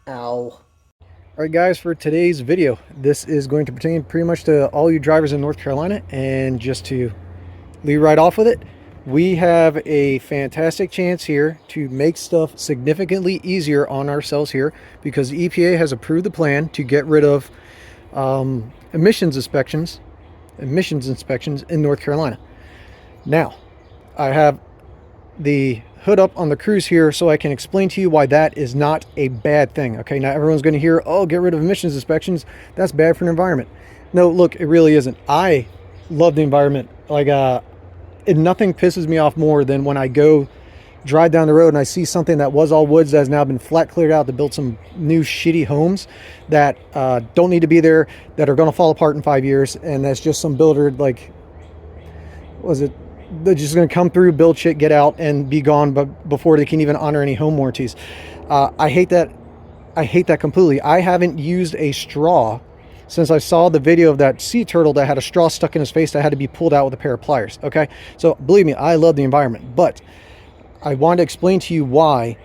Ow. Alright guys, for today's video, this is going to pertain pretty much to all you drivers in North Carolina, and just to lead right off with it, we have a fantastic chance here to make stuff significantly easier on ourselves here, because the EPA has approved the plan to get rid of emissions inspections in North Carolina. Now, I have the hood up on the Cruise here so I can explain to you why that is not a bad thing. Okay, now everyone's going to hear, oh, get rid of emissions inspections, that's bad for the environment. No, look, it really isn't. I love the environment. Like, nothing pisses me off more than when I go drive down the road and I see something that was all woods that has now been flat cleared out to build some new shitty homes that don't need to be there, that are going to fall apart in 5 years, and that's just some builder, like, they're just going to come through, build shit, get out, and be gone, but before they can even honor any home warranties. I hate that. I hate that completely. I haven't used a straw since I saw the video of that sea turtle that had a straw stuck in his face that had to be pulled out with a pair of pliers. Okay, so believe me, I love the environment, but I want to explain to you why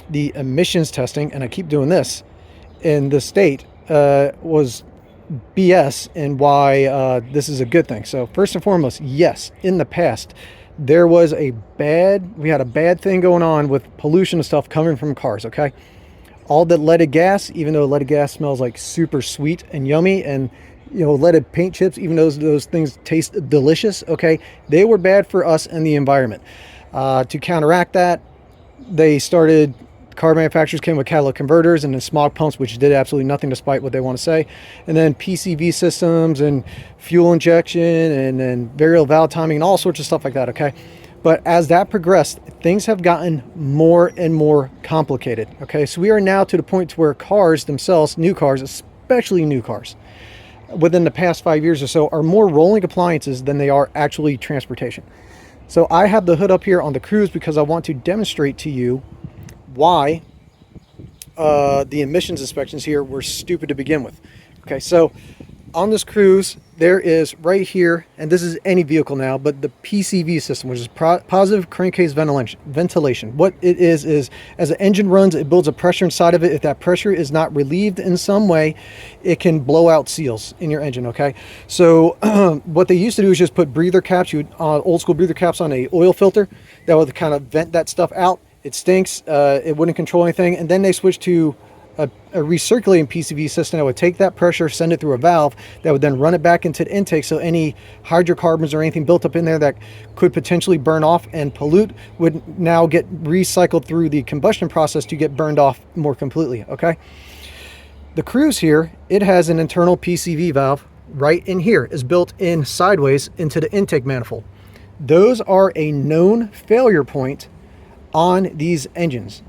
the emissions testing, and I keep doing this, in the state was BS, and why this is a good thing. So first and foremost, yes, in the past there was we had a bad thing going on with pollution and stuff coming from cars. Okay, all the leaded gas, even though leaded gas smells like super sweet and yummy, and leaded paint chips, even though those things taste delicious, okay, they were bad for us and the environment. To counteract that, car manufacturers came with catalytic converters and then smog pumps, which did absolutely nothing despite what they want to say. And then PCV systems and fuel injection and then variable valve timing and all sorts of stuff like that, okay? But as that progressed, things have gotten more and more complicated, okay? So we are now to the point where cars themselves, new cars, especially new cars, within the past 5 years or so, are more rolling appliances than they are actually transportation. So I have the hood up here on the Cruise because I want to demonstrate to you why the emissions inspections here were stupid to begin with. Okay, so on this Cruise, there is right here, and this is any vehicle now, but the PCV system, which is positive crankcase ventilation. What it is as the engine runs, it builds a pressure inside of it. If that pressure is not relieved in some way, it can blow out seals in your engine. Okay, so what they used to do is just put breather caps, old school breather caps on a oil filter that would kind of vent that stuff out. It stinks, it wouldn't control anything, and then they switched to a recirculating PCV system that would take that pressure, send it through a valve that would then run it back into the intake, so any hydrocarbons or anything built up in there that could potentially burn off and pollute would now get recycled through the combustion process to get burned off more completely. Okay, the Cruise here, it has an internal PCV valve right in here, is built in sideways into the intake manifold. Those are a known failure point on these engines.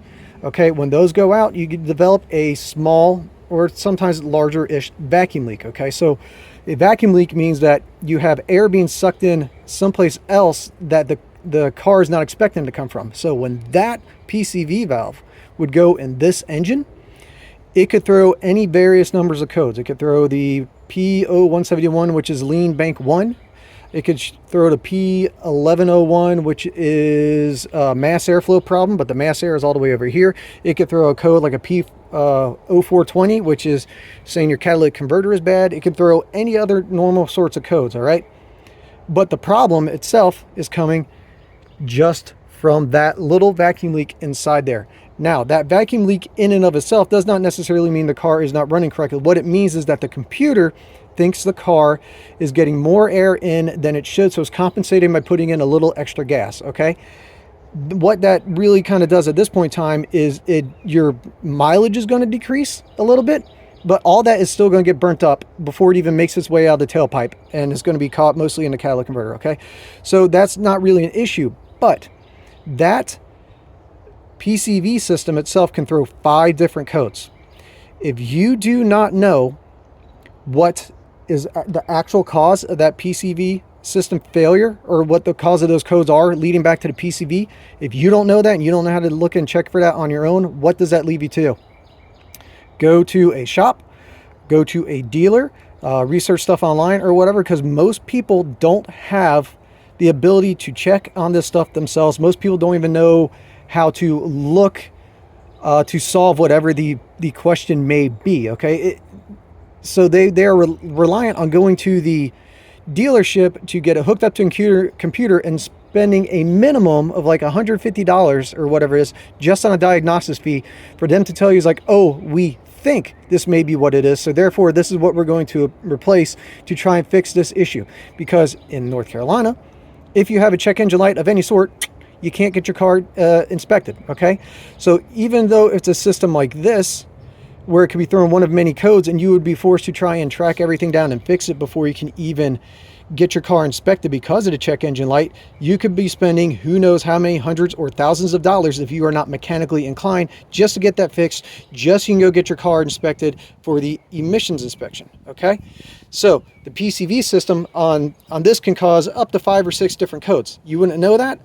Okay, when those go out, you can develop a small or sometimes larger-ish vacuum leak. Okay, so a vacuum leak means that you have air being sucked in someplace else that the car is not expecting to come from. So when that PCV valve would go in this engine, it could throw any various numbers of codes. It could throw the P0171, which is lean bank 1. It could throw the P1101, which is a mass airflow problem, but the mass air is all the way over here. It could throw a code like a P0420, which is saying your catalytic converter is bad. It could throw any other normal sorts of codes, all right? But the problem itself is coming just from that little vacuum leak inside there. Now, that vacuum leak in and of itself does not necessarily mean the car is not running correctly. What it means is that the computer thinks the car is getting more air in than it should, so it's compensating by putting in a little extra gas. Okay, what that really kind of does at this point in time is your mileage is going to decrease a little bit, but all that is still going to get burnt up before it even makes its way out of the tailpipe, and it's going to be caught mostly in the catalytic converter. Okay, so that's not really an issue, but that PCV system itself can throw 5 different codes. If you do not know what is the actual cause of that PCV system failure, or what the cause of those codes are leading back to the PCV, if you don't know that and you don't know how to look and check for that on your own, what does that leave you to? Go to a shop, go to a dealer, research stuff online or whatever, because most people don't have the ability to check on this stuff themselves. Most people don't even know how to look to solve whatever the the question may be, okay? So they are reliant on going to the dealership to get it hooked up to a computer and spending a minimum of like $150 or whatever it is just on a diagnosis fee for them to tell you, is like, oh, we think this may be what it is, so therefore this is what we're going to replace to try and fix this issue. Because in North Carolina, if you have a check engine light of any sort, you can't get your car inspected, okay? So even though it's a system like this, where it could be thrown one of many codes and you would be forced to try and track everything down and fix it before you can even get your car inspected because of the check engine light, you could be spending who knows how many hundreds or thousands of dollars if you are not mechanically inclined just to get that fixed, just so you can go get your car inspected for the emissions inspection, okay? So the PCV system on this can cause up to 5 or 6 different codes. You wouldn't know that,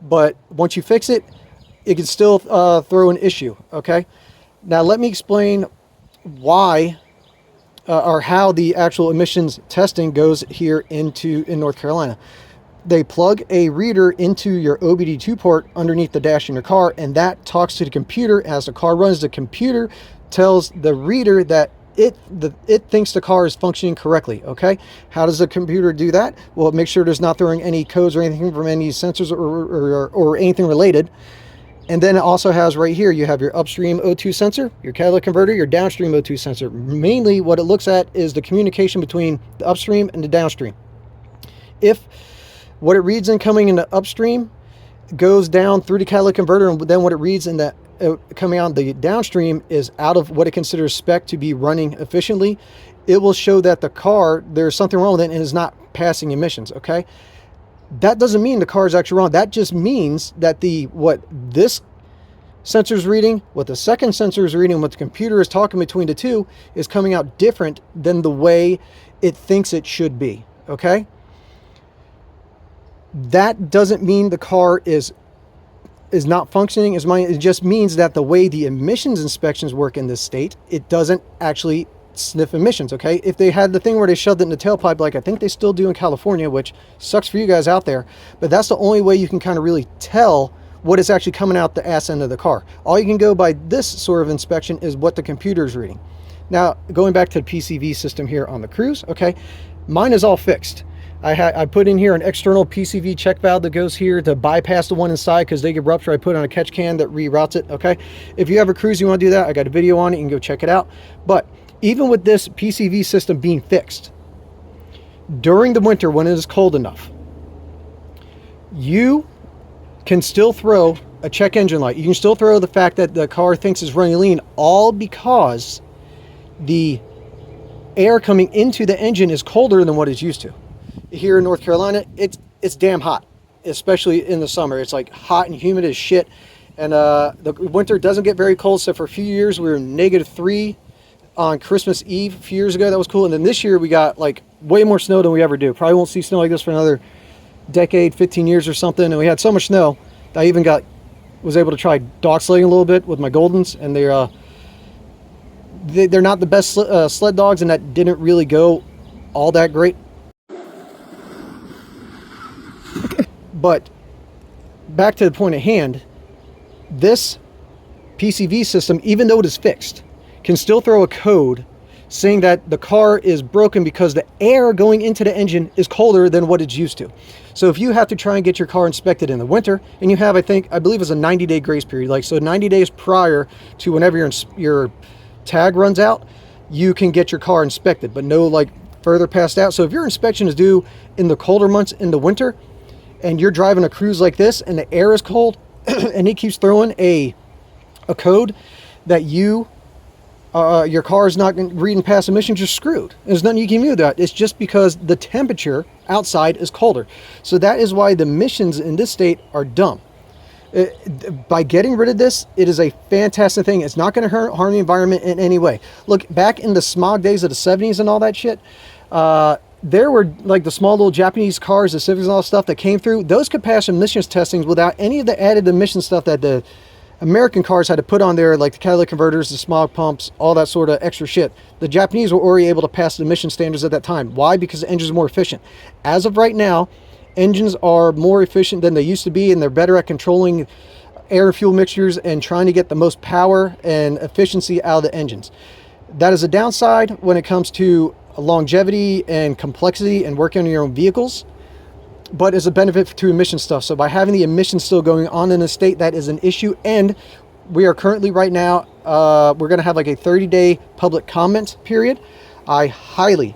but once you fix it, it can still throw an issue, okay? Now let me explain why or how the actual emissions testing goes here in North Carolina. They plug a reader into your OBD2 port underneath the dash in your car, and that talks to the computer. As the car runs, the computer tells the reader that it thinks the car is functioning correctly, okay? How does the computer do that? Well, make sure there's not throwing any codes or anything from any sensors or anything related. And then it also has right here, you have your upstream O2 sensor, your catalytic converter, your downstream O2 sensor. Mainly what it looks at is the communication between the upstream and the downstream. If what it reads incoming in the upstream goes down through the catalytic converter, and then what it reads in the coming out the downstream is out of what it considers spec to be running efficiently, it will show that the car, there's something wrong with it and is not passing emissions, okay? That doesn't mean the car is actually wrong. That just means that what this sensor is reading, what the second sensor is reading, what the computer is talking between the two is coming out different than the way it thinks it should be, okay? That doesn't mean the car is not functioning as mine. It just means that the way the emissions inspections work in this state, it doesn't actually sniff emissions, okay? If they had the thing where they shoved it in the tailpipe, like I think they still do in California, which sucks for you guys out there, but that's the only way you can kind of really tell what is actually coming out the ass end of the car. All you can go by this sort of inspection is what the computer is reading. Now, going back to the PCV system here on the Cruise, okay, mine is all fixed. I put in here an external PCV check valve that goes here to bypass the one inside because they get ruptured. I put on a catch can that reroutes it, okay? If you have a Cruise, you want to do that, I got a video on it, you can go check it out. But even with this PCV system being fixed, during the winter when it is cold enough, you can still throw a check engine light. You can still throw the fact that the car thinks it's running lean, all because the air coming into the engine is colder than what it's used to. Here in North Carolina, it's damn hot, especially in the summer. It's like hot and humid as shit. And the winter doesn't get very cold. So for a few years, we were -3 on Christmas Eve a few years ago. That was cool. And then this year we got like way more snow than we ever do. Probably won't see snow like this for another decade, 15 years or something. And we had so much snow that I even was able to try dog sledding a little bit with my Goldens, and they're not the best sled dogs, and that didn't really go all that great. But back to the point at hand, this PCV system, even though it is fixed, can still throw a code saying that the car is broken because the air going into the engine is colder than what it's used to. So if you have to try and get your car inspected in the winter, and you have, I believe it's a 90-day grace period, like so 90 days prior to whenever your tag runs out, you can get your car inspected, but no like further past that. So if your inspection is due in the colder months in the winter, and you're driving a Cruise like this and the air is cold, and it keeps throwing a code that your car is not reading past emissions, you're screwed. There's nothing you can do with that. It's just because the temperature outside is colder. So that is why the emissions in this state are dumb. By getting rid of this, it is a fantastic thing. It's not going to harm the environment in any way. Look, back in the smog days of the 70s and all that shit, there were like the small little Japanese cars, the Civics and all that stuff that came through. Those could pass emissions testings without any of the added emission stuff that the American cars had to put on there, like the catalytic converters, the smog pumps, all that sort of extra shit. The Japanese were already able to pass the emission standards at that time. Why? Because the engines are more efficient. As of right now, engines are more efficient than they used to be, and they're better at controlling air and fuel mixtures and trying to get the most power and efficiency out of the engines. That is a downside when it comes to longevity and complexity and working on your own vehicles, but is a benefit to emission stuff. So by having the emissions still going on in the state, that is an issue. And we are currently right now, we're going to have like a 30-day public comment period. I highly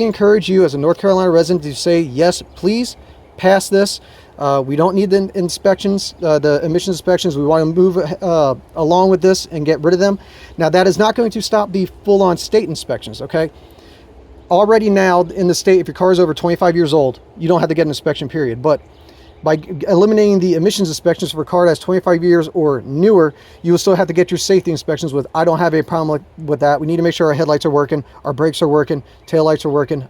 encourage you as a North Carolina resident to say, yes, please pass this. We don't need the inspections, the emission inspections. We want to move along with this and get rid of them. Now, that is not going to stop the full-on state inspections, okay? Already now in the state, if your car is over 25 years old, you don't have to get an inspection period. But by eliminating the emissions inspections for a car that's 25 years or newer, you will still have to get your safety inspections with. I don't have a problem with that. We need to make sure our headlights are working, our brakes are working, taillights are working,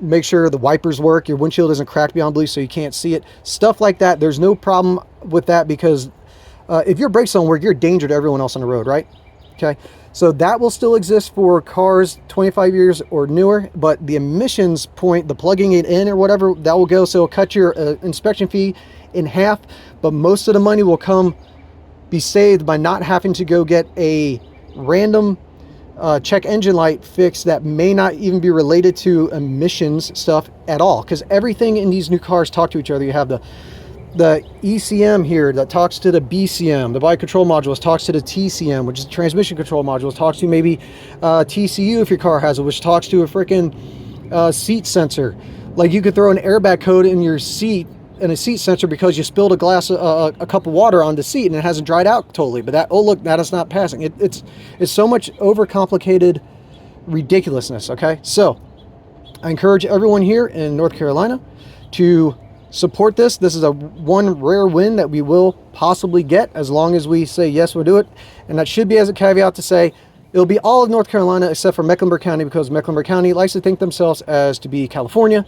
make sure the wipers work, your windshield isn't cracked beyond belief so you can't see it. Stuff like that. There's no problem with that because if your brakes don't work, you're a danger to everyone else on the road, right? Okay. So that will still exist for cars 25 years or newer, but the emissions point, the plugging it in or whatever, that will go. So it'll cut your inspection fee in half, but most of the money will be saved by not having to go get a random check engine light fix that may not even be related to emissions stuff at all, because everything in these new cars talk to each other. You have the ECM here that talks to the BCM, the body control modules talks to the TCM, which is the transmission control modules, talks to maybe TCU if your car has it, which talks to a freaking seat sensor. Like you could throw an airbag code in your seat and a seat sensor because you spilled a cup of water on the seat and it hasn't dried out totally, but that, oh look, that is not passing. It's so much overcomplicated ridiculousness. Okay, so I encourage everyone here in North Carolina to support this. This is a one rare win that we will possibly get as long as we say yes, we'll do it. And that should be as a caveat to say it'll be all of North Carolina except for Mecklenburg County, because Mecklenburg County likes to think themselves as to be California,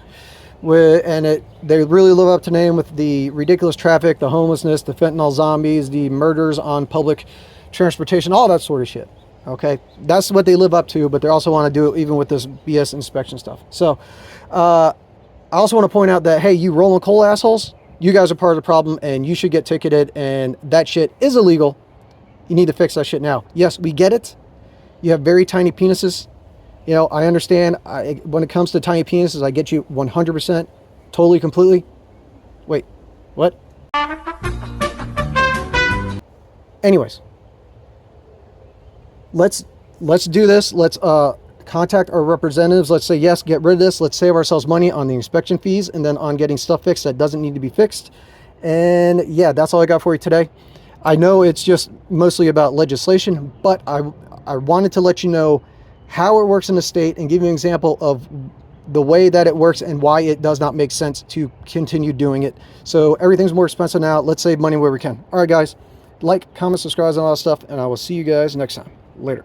and they really live up to name with the ridiculous traffic, the homelessness, the fentanyl zombies, the murders on public transportation, all that sort of shit. Okay, that's what they live up to, but they also want to do it even with this BS inspection stuff. So I also want to point out that, hey, you rolling coal assholes, you guys are part of the problem and you should get ticketed, and that shit is illegal. You need to fix that shit now. Yes, we get it. You have very tiny penises. You know, I understand. When it comes to tiny penises, I get you 100%, totally, completely. Wait, what? Anyways, let's do this. Let's contact our representatives. Let's say yes, get rid of this. Let's save ourselves money on the inspection fees and then on getting stuff fixed that doesn't need to be fixed. And yeah, that's all I got for you today. I know it's just mostly about legislation, but I wanted to let you know how it works in the state and give you an example of the way that it works and why it does not make sense to continue doing it. So everything's more expensive now. Let's save money where we can. All right, guys, like, comment, subscribe, and all that stuff, and I will see you guys next time. Later.